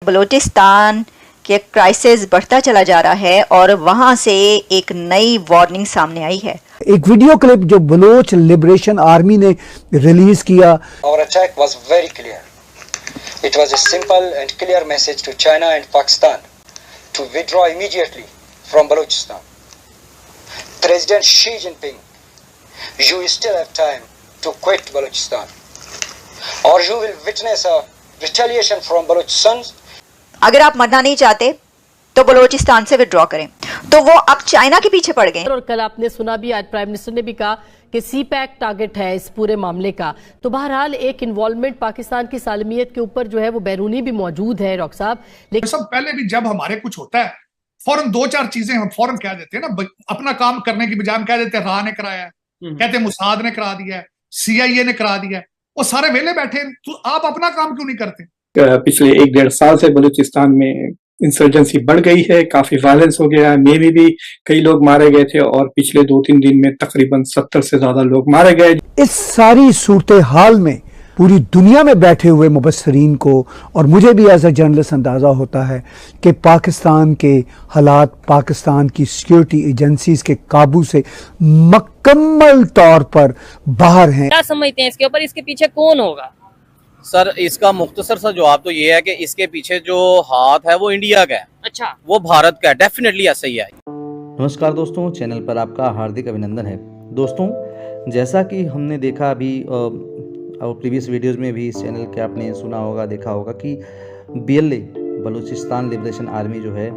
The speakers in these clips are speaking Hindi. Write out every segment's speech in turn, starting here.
बलूचिस्तान के क्राइसिस बढ़ता चला जा रहा है और वहां से एक नई वार्निंग सामने आई है। एक वीडियो क्लिप जो बलोच लिबरेशन आर्मी ने रिलीज किया। Our attack was very clear. It was a simple and clear message to China and Pakistan to withdraw immediately from Balochistan. President Xi Jinping, you still have time to quit Balochistan, or you will witness a retaliation from Balochistan. अगर आप मरना नहीं चाहते तो बलूचिस्तान से विड्रॉ करें। तो वो अब चाइना के पीछे पड़ गए। और कल आपने सुना भी, आज प्राइम मिनिस्टर ने भी कहा कि सीपैक टारगेट है इस पूरे मामले का। तो बहरहाल एक इन्वॉल्वमेंट पाकिस्तान की सालमियत के ऊपर जो है वो बैरूनी भी मौजूद है डॉक्टर साहब। लेकिन सब पहले भी जब हमारे कुछ होता है फौरन दो चार चीजें हम फौरन कह देते हैं ना, अपना काम करने की बजाय हम कह देते हैं राह ने कराया है, कहते हैं मुसाद ने करा दिया है, CIA ने करा दिया है। वो सारे वेले बैठे, तो आप अपना काम क्यों नहीं करते? पिछले 1-1.5 साल से बलूचिस्तान में इंसर्जेंसी बढ़ गई है, काफी वायलेंस हो गया है। नेवी भी कई लोग मारे गए थे और पिछले 2-3 दिन में तकरीबन 70 से ज्यादा लोग मारे गए। इस सारी सूरत हाल में पूरी दुनिया में बैठे हुए मुबस्सरीन को और मुझे भी एज अ जर्नलिस्ट अंदाजा होता है कि पाकिस्तान के हालात, पाकिस्तान की सिक्योरिटी एजेंसीज के काबू से मुकम्मल तौर पर बाहर हैं। क्या समझते हैं इसके ऊपर, इसके पीछे कौन होगा? सर इसका मुख्तसर सा जवाब तो ये है कि इसके पीछे जो हाथ है वो इंडिया का है। अच्छा, वो भारत का है, डेफिनेटली ऐसा ही है। नमस्कार दोस्तों, चैनल पर आपका हार्दिक अभिनंदन है। दोस्तों, जैसा कि हमने देखा अभी और प्रीवियस वीडियोस में भी इस चैनल के आपने सुना होगा, देखा होगा कि BLA बलूचिस्तान लिबरेशन आर्मी जो है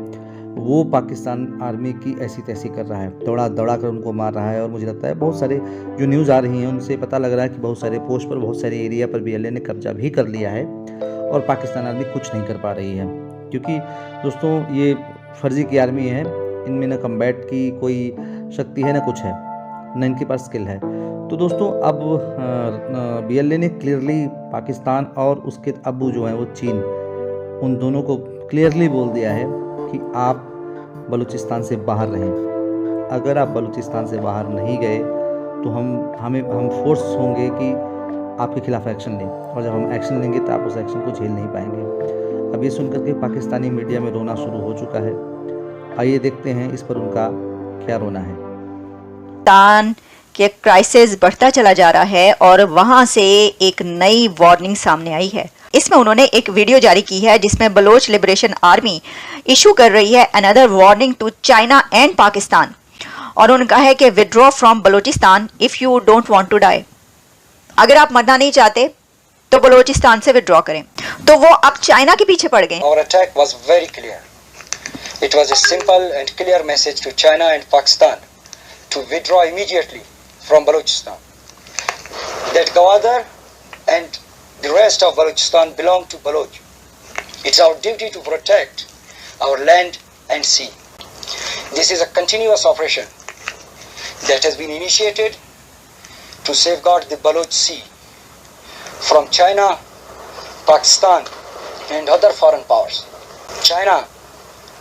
वो पाकिस्तान आर्मी की ऐसी तैसी कर रहा है, दौड़ा दौड़ा कर उनको मार रहा है। और मुझे लगता है बहुत सारे जो न्यूज़ आ रही हैं उनसे पता लग रहा है कि बहुत सारे पोस्ट पर, बहुत सारे एरिया पर BLA ने कब्जा भी कर लिया है और पाकिस्तान आर्मी कुछ नहीं कर पा रही है। क्योंकि दोस्तों ये फर्जी की आर्मी है, इनमें न कम्बैट की कोई शक्ति है न कुछ है, न इनके पास स्किल है। तो दोस्तों अब BLA ने क्लियरली पाकिस्तान और उसके अब्बू जो हैं वो चीन, उन दोनों को क्लियरली बोल दिया है कि आप बलूचिस्तान से बाहर रहें। अगर आप बलूचिस्तान से बाहर नहीं गए तो हम फोर्स होंगे कि आपके खिलाफ एक्शन लें, और जब हम एक्शन लेंगे तो आप उस एक्शन को झेल नहीं पाएंगे। अब ये सुनकर के पाकिस्तानी मीडिया में रोना शुरू हो चुका है। आइए देखते हैं इस पर उनका क्या रोना है। तान के क्राइसिस बढ़ता चला जा रहा है और वहां से एक नई वार्निंग सामने आई है। इसमें उन्होंने एक वीडियो जारी की है जिसमें बलोच लिबरेशन आर्मी इशू कर रही है another warning to China and Pakistan, और उन्होंने कहा है कि withdraw from Balochistan if you don't want to die. अगर आप मरना नहीं चाहते तो बलूचिस्तान से विड्रॉ करें। तो वो अब चाइना के पीछे पड़ गए। Our attack was very clear. It was a simple and clear message to China and Pakistan to withdraw immediately from Balochistan. That Gwadar and the rest of Balochistan belong to Baloch. It's our duty to protect our land and sea. This is a continuous operation that has been initiated to safeguard the Baloch Sea from China, Pakistan and other foreign powers. China,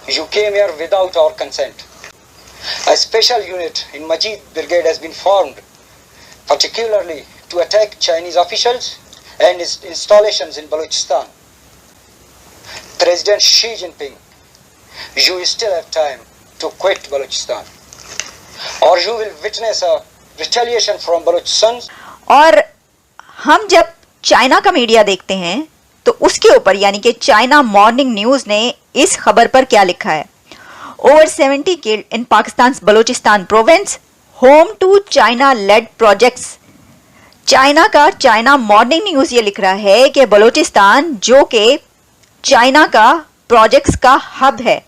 you came here without our consent. A special unit in Majid Brigade has been formed particularly to attack Chinese officials and its installations in Balochistan. President Xi Jinping, you still have time to quit Balochistan, or you will witness a retaliation from Balochistan. और हम जब चाइना का मीडिया देखते हैं तो उसके ऊपर यानी कि चाइना मॉर्निंग न्यूज ने इस खबर पर क्या लिखा है, over 70 killed in Pakistan Balochistan province home to China led projects. China का चाइना मॉर्निंग न्यूज ये लिख रहा है कि बलूचिस्तान जो कि चाइना का प्रोजेक्ट्स का हब है,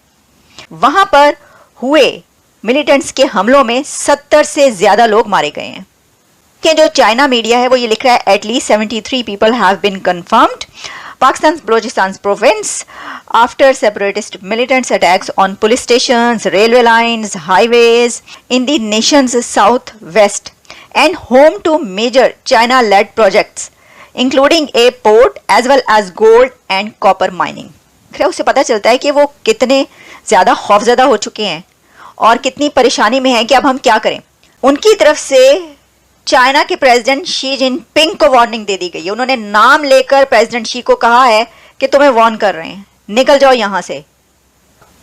वहां पर हुए मिलिटेंट्स के हमलों में 70 से ज्यादा लोग मारे गए हैं। कि जो चाइना मीडिया है वो ये लिख रहा है at least 73 people have been confirmed Pakistan's Balochistan province after separatist militants attacks on police stations, railway lines, highways in the nation's southwest and home to major China-led projects including a port as well as gold and copper mining. फिर उससे पता चलता है कि वो कितने ज़्यादा खौफज़दा हो चुके हैं और कितनी परेशानी में हैं कि अब हम क्या करें। उनकी तरफ से चाइना के प्रेसिडेंट शी जिनपिंग को वार्निंग दे दी गई है। उन्होंने नाम लेकर प्रेसिडेंट शी को कहा है कि तुम्हें वार्न कर रहे हैं निकल जाओ यहां से।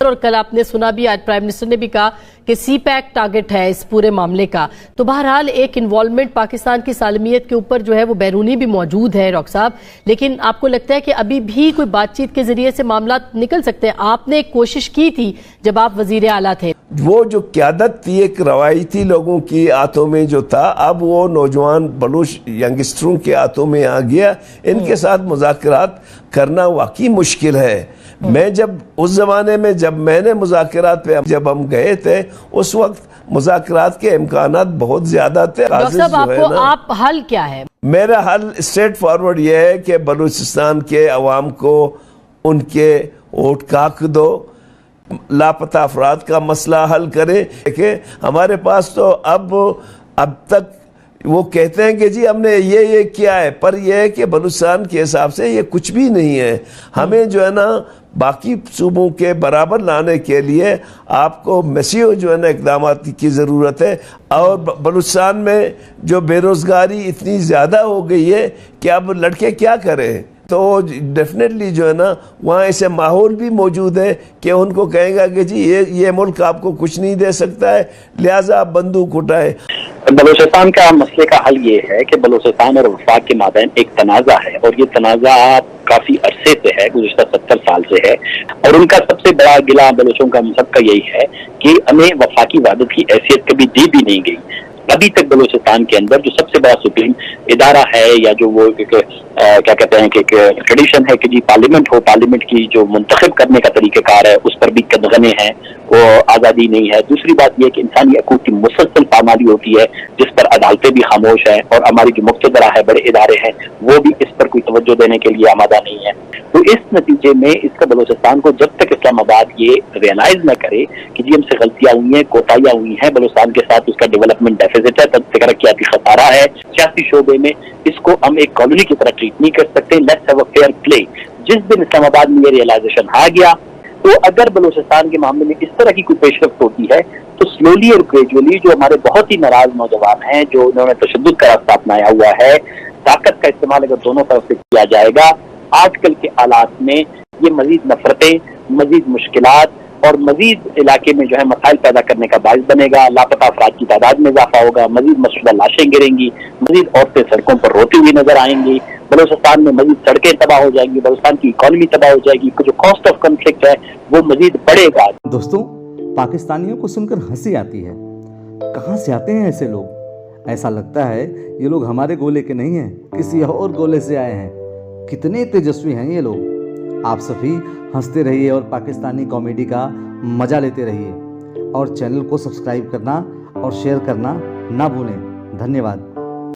और कल आपने सुना भी, आज प्राइम मिनिस्टर ने भी कहा कि सीपैक टारगेट है इस पूरे मामले का। तो बहरहाल एक इन्वॉल्वमेंट पाकिस्तान की सालमियत के ऊपर जो है वो बैरूनी भी मौजूद है डॉक्टर साहब, लेकिन आपको लगता है कि अभी भी कोई बातचीत के जरिए से मामला निकल सकते हैं? आपने एक कोशिश की थी जब आप वजीर आला थे। वो जो क्यादत थी एक रवायती लोगों की हाथों में जो था, अब वो नौजवान बलूच यंगस्टरों के हाथों में आ गया। इनके साथ मुज़ाकरात करना वाकई मुश्किल है। मैं जब उस जमाने में जब मैंने मुज़ाकरात पे जब हम गए थे, उस वक्त मुज़ाकरात के इम्कानात बहुत ज्यादा थे। डॉक्टर साहब आपको आप हल क्या है? मेरा हल स्ट्रेट फॉरवर्ड ये है कि बलूचिस्तान के अवाम को उनके वोट काक दो, लापता अफराद का मसला हल करें। देखिए हमारे पास तो अब तक वो कहते हैं कि जी हमने ये किया है, पर यह है कि बलूचिस्तान के हिसाब से ये कुछ भी नहीं है। हमें जो है ना बाकी सूबों के बराबर लाने के लिए आपको मसीह जो है ना इकदाम की ज़रूरत है। और बलूचिस्तान में जो बेरोज़गारी इतनी ज़्यादा हो गई है कि अब लड़के क्या करें, तो डेफिनेटली जो है ना वहाँ ऐसे माहौल भी मौजूद है कि उनको कहेगा कि जी ये मुल्क आपको कुछ नहीं दे सकता है, लिहाजा आप बंदूक उठाए। बलूचिस्तान का मसले का हल ये है कि बलूचिस्तान और वफाक के माबैन एक तनाज़ा है, और ये तनाज़ा काफी अरसे से है, गुज़िश्ता 70 साल से है। और उनका सबसे बड़ा गिला बलूचों का सबका यही है कि हमें वफाकी वादत की हैसियत कभी दी भी नहीं गई। अभी तक बलूचिस्तान के अंदर जो सबसे बड़ा सुप्रीम इदारा है, या जो वो क्या कहते हैं कि ट्रेडिशन है कि जी पार्लियामेंट हो, पार्लियामेंट की जो मुंतखब करने का तरीक़ाकार है उस पर भी कदगने हैं, वो आज़ादी नहीं है। दूसरी बात यह कि इंसानी हकूक़ की मुसलसल पामाली होती है, जिस पर अदालतें भी खामोश हैं, और हमारी जो मुक़्तदरा है, बड़े इदारे हैं, वो भी इस पर कोई तवज्जो देने के लिए आमादा नहीं है। तो इस नतीजे में इसका बलूचिस्तान को जब तक इस्लामाबाद ये रियलाइज न करे कि जी हमसे गलतियां हुई हैं, कोताहियां हुई हैं, बलूचिस्तान के साथ उसका डेवलपमेंट डेफिसिट है, तरक्याती खसारा है, सियासी शोबे में इसको हम एक कॉलोनी की तरह ट्रीट नहीं कर सकते। Let's have a fair play. जिस दिन इस्लामाबाद में ये रियलाइजेशन आ गया, तो अगर बलूचिस्तान के मामले में इस तरह की कोई पेशरफ्त होती है, तो स्लोली और ग्रेजुअली जो हमारे बहुत ही नाराज नौजवान हैं, जो उन्होंने तशद्दुद का रास्ता अपनाया हुआ है, ताकत का इस्तेमाल अगर दोनों तरफ से किया जाएगा, आजकल के हालात में ये मजीद नफरतें, मजीद मुश्किलात और मजीद इलाके में जो है मसाइल पैदा करने का बायस बनेगा। लापता अफराद की तादाद में इजाफा होगा, मजीद मशरूदा लाशें गिरेंगी, मजीद औरतें सड़कों पर रोती हुई नजर आएंगी, बलूचिस्तान में मजीद सड़कें तबाह हो जाएंगी, बलूचिस्तान की इकॉनमी तबाह हो जाएगी, जो कॉस्ट ऑफ कॉन्फ्लिक्ट है वो मजीद बढ़ेगा। दोस्तों, पाकिस्तानियों को सुनकर हंसी आती है। कहाँ से आते हैं ऐसे लोग? ऐसा लगता है ये लोग हमारे गोले के नहीं हैं, किसी और गोले से आए हैं। कितने तेजस्वी हैं ये लोग। आप सभी हंसते रहिए और पाकिस्तानी कॉमेडी का मजा लेते रहिए, और चैनल को सब्सक्राइब करना और शेयर करना ना भूलें। धन्यवाद।